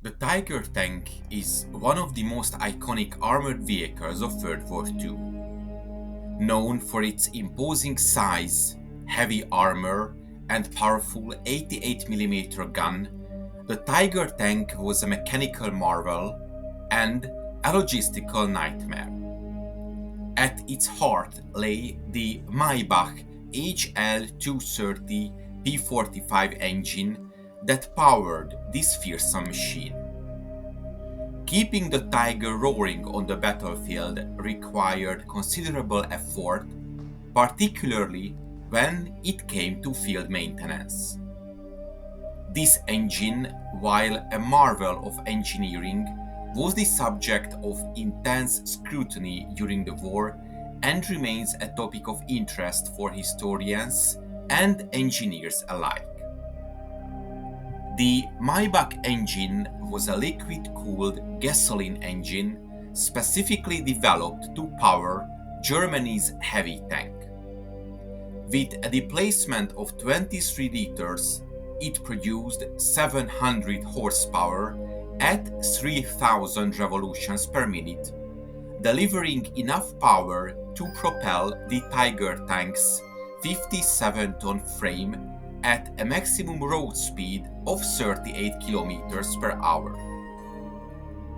The Tiger tank is one of the most iconic armored vehicles of World War II. Known for its imposing size, heavy armor, and powerful 88mm gun, the Tiger tank was a mechanical marvel and a logistical nightmare. At its heart lay the Maybach HL230 P45 engine that powered this fearsome machine. Keeping the Tiger roaring on the battlefield required considerable effort, particularly when it came to field maintenance. This engine, while a marvel of engineering, was the subject of intense scrutiny during the war and remains a topic of interest for historians and engineers alike. The Maybach engine was a liquid-cooled gasoline engine specifically developed to power Germany's heavy tank. With a displacement of 23 liters, it produced 700 horsepower at 3000 revolutions per minute, delivering enough power to propel the Tiger tank's 57-ton frame at a maximum road speed of 38 km per hour.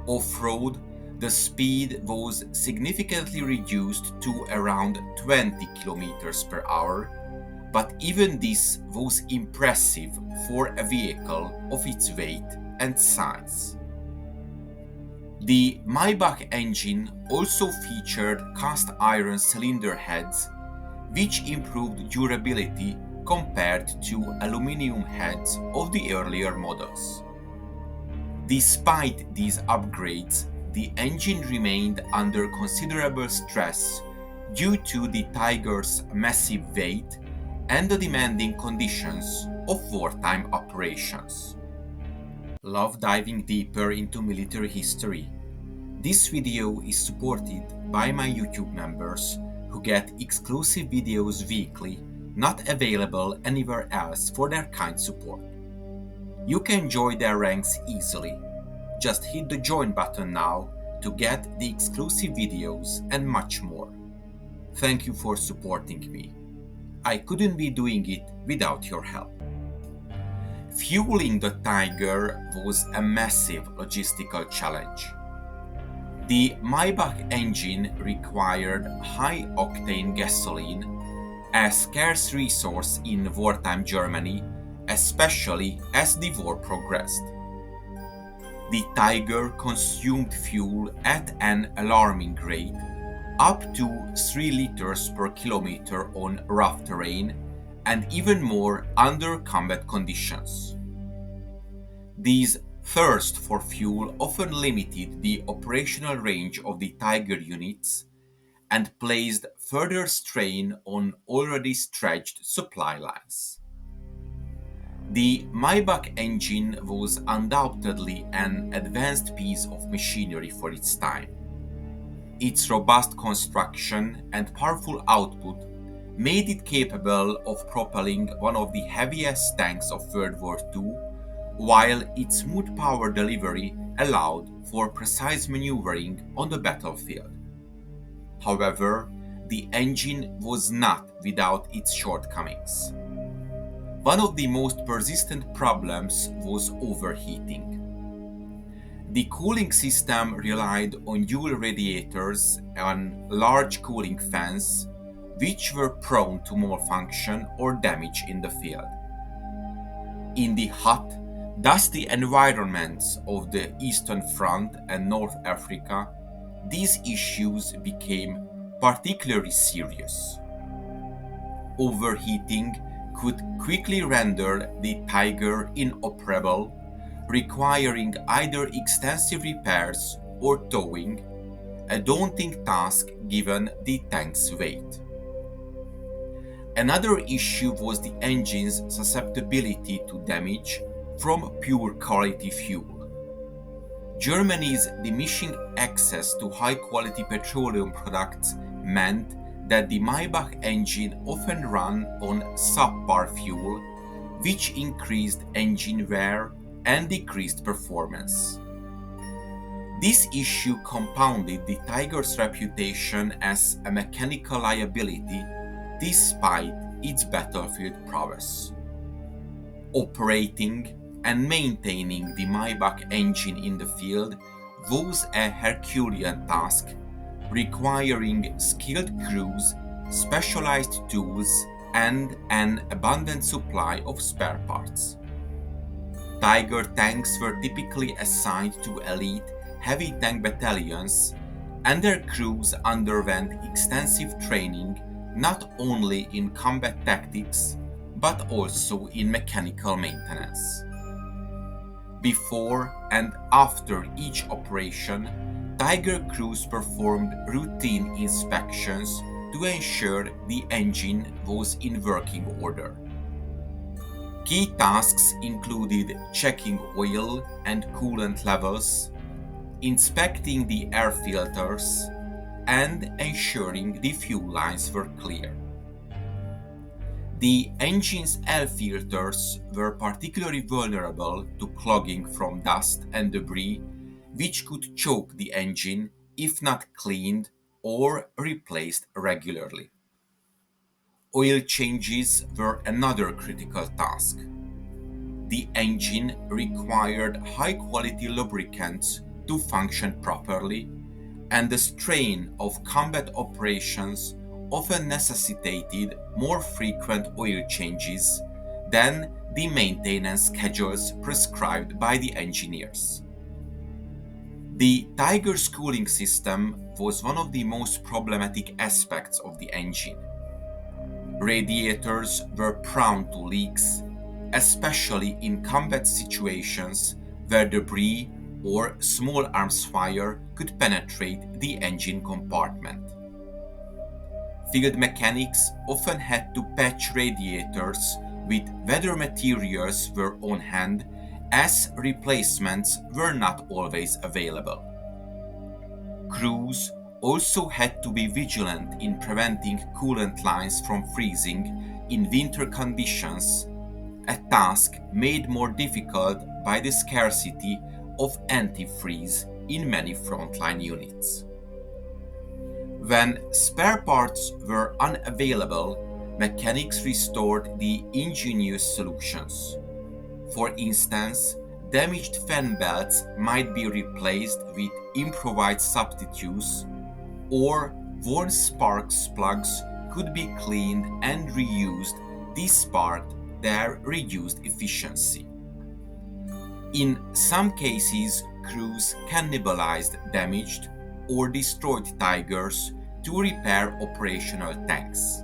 Off-road, the speed was significantly reduced to around 20 km per hour, but even this was impressive for a vehicle of its weight and size. The Maybach engine also featured cast iron cylinder heads, which improved durability compared to aluminum heads of the earlier models. Despite these upgrades, the engine remained under considerable stress due to the Tiger's massive weight and the demanding conditions of wartime operations. Love diving deeper into military history? This video is supported by my YouTube members who get exclusive videos weekly, not available anywhere else for their kind support. You can join their ranks easily. Just hit the join button now to get the exclusive videos and much more. Thank you for supporting me. I couldn't be doing it without your help. Fueling the Tiger was a massive logistical challenge. The Maybach engine required high-octane gasoline, a scarce resource in wartime Germany, especially as the war progressed. The Tiger consumed fuel at an alarming rate, up to 3 liters per kilometer on rough terrain, and even more under combat conditions. These thirst for fuel often limited the operational range of the Tiger units and placed further strain on already stretched supply lines. The Maybach engine was undoubtedly an advanced piece of machinery for its time. Its robust construction and powerful output made it capable of propelling one of the heaviest tanks of World War II, while its smooth power delivery allowed for precise maneuvering on the battlefield. However, the engine was not without its shortcomings. One of the most persistent problems was overheating. The cooling system relied on dual radiators and large cooling fans, which were prone to malfunction or damage in the field. In the hot, dusty environments of the Eastern Front and North Africa, these issues became particularly serious. Overheating could quickly render the Tiger inoperable, requiring either extensive repairs or towing, a daunting task given the tank's weight. Another issue was the engine's susceptibility to damage from poor quality fuel. Germany's diminishing access to high-quality petroleum products meant that the Maybach engine often ran on subpar fuel, which increased engine wear and decreased performance. This issue compounded the Tiger's reputation as a mechanical liability despite its battlefield prowess. Operating and maintaining the Maybach engine in the field was a Herculean task, requiring skilled crews, specialized tools, and an abundant supply of spare parts. Tiger tanks were typically assigned to elite heavy tank battalions, and their crews underwent extensive training not only in combat tactics but also in mechanical maintenance. Before and after each operation, Tiger crews performed routine inspections to ensure the engine was in working order. Key tasks included checking oil and coolant levels, inspecting the air filters, and ensuring the fuel lines were clear. The engine's air filters were particularly vulnerable to clogging from dust and debris, which could choke the engine if not cleaned or replaced regularly. Oil changes were another critical task. The engine required high-quality lubricants to function properly, and the strain of combat operations often necessitated more frequent oil changes than the maintenance schedules prescribed by the engineers. The Tiger's cooling system was one of the most problematic aspects of the engine. Radiators were prone to leaks, especially in combat situations where debris or small arms fire could penetrate the engine compartment. Field mechanics often had to patch radiators with whether materials were on hand, as replacements were not always available. Crews also had to be vigilant in preventing coolant lines from freezing in winter conditions, a task made more difficult by the scarcity of antifreeze in many frontline units. When spare parts were unavailable, mechanics restored the ingenious solutions. For instance, damaged fan belts might be replaced with improvised substitutes, or worn sparks plugs could be cleaned and reused despite their reduced efficiency. In some cases, crews cannibalized damaged or destroyed Tigers to repair operational tanks.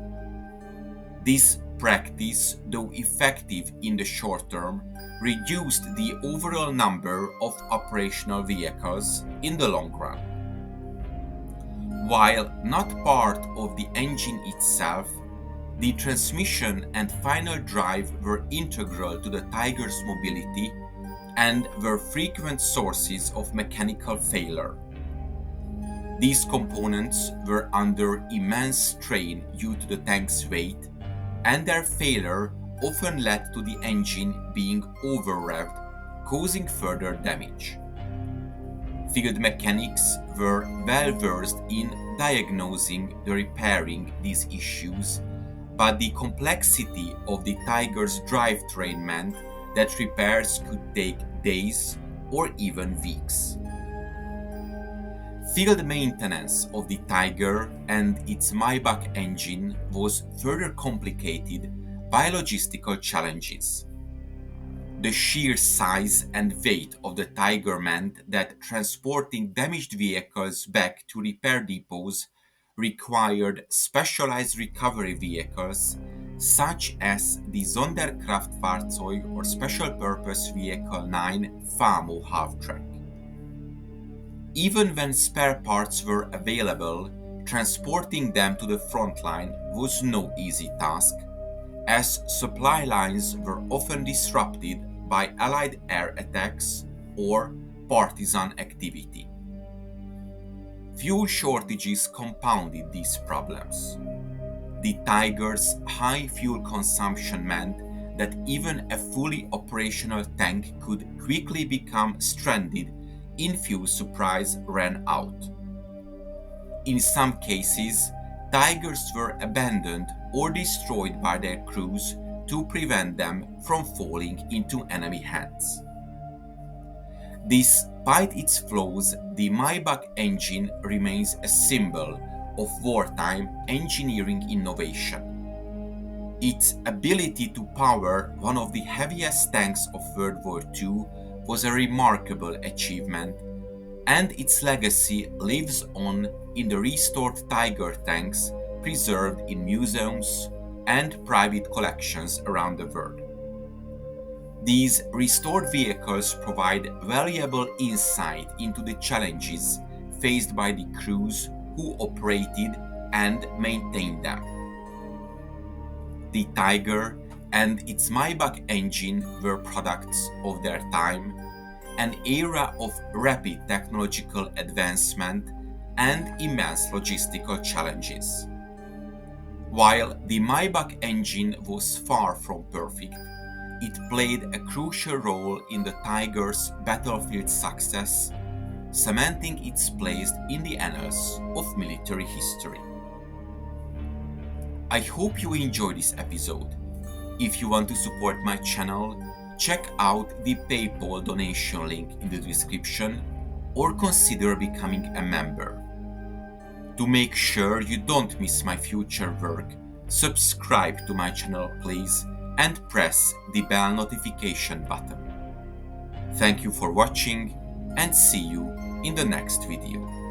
This practice, though effective in the short term, reduced the overall number of operational vehicles in the long run. While not part of the engine itself, the transmission and final drive were integral to the Tiger's mobility and were frequent sources of mechanical failure. These components were under immense strain due to the tank's weight, and their failure often led to the engine being over-revved, causing further damage. Field mechanics were well versed in diagnosing and repairing these issues, but the complexity of the Tiger's drivetrain meant that repairs could take days or even weeks. Field maintenance of the Tiger and its Maybach engine was further complicated by logistical challenges. The sheer size and weight of the Tiger meant that transporting damaged vehicles back to repair depots required specialized recovery vehicles such as the Sonderkraftfahrzeug or Special Purpose Vehicle 9 FAMO half-track. Even when spare parts were available, transporting them to the front line was no easy task, as supply lines were often disrupted by Allied air attacks or partisan activity. Fuel shortages compounded these problems. The Tiger's high fuel consumption meant that even a fully operational tank could quickly become stranded if fuel supplies ran out. In some cases, Tigers were abandoned or destroyed by their crews to prevent them from falling into enemy hands. Despite its flaws, the Maybach engine remains a symbol of wartime engineering innovation. Its ability to power one of the heaviest tanks of World War II was a remarkable achievement, and its legacy lives on in the restored Tiger tanks preserved in museums and private collections around the world. These restored vehicles provide valuable insight into the challenges faced by the crews who operated and maintained them. The Tiger and its Maybach engine were products of their time, an era of rapid technological advancement and immense logistical challenges. While the Maybach engine was far from perfect, it played a crucial role in the Tiger's battlefield success, cementing its place in the annals of military history. I hope you enjoyed this episode. If you want to support my channel, check out the PayPal donation link in the description or consider becoming a member. To make sure you don't miss my future work, subscribe to my channel please and press the bell notification button. Thank you for watching and see you in the next video.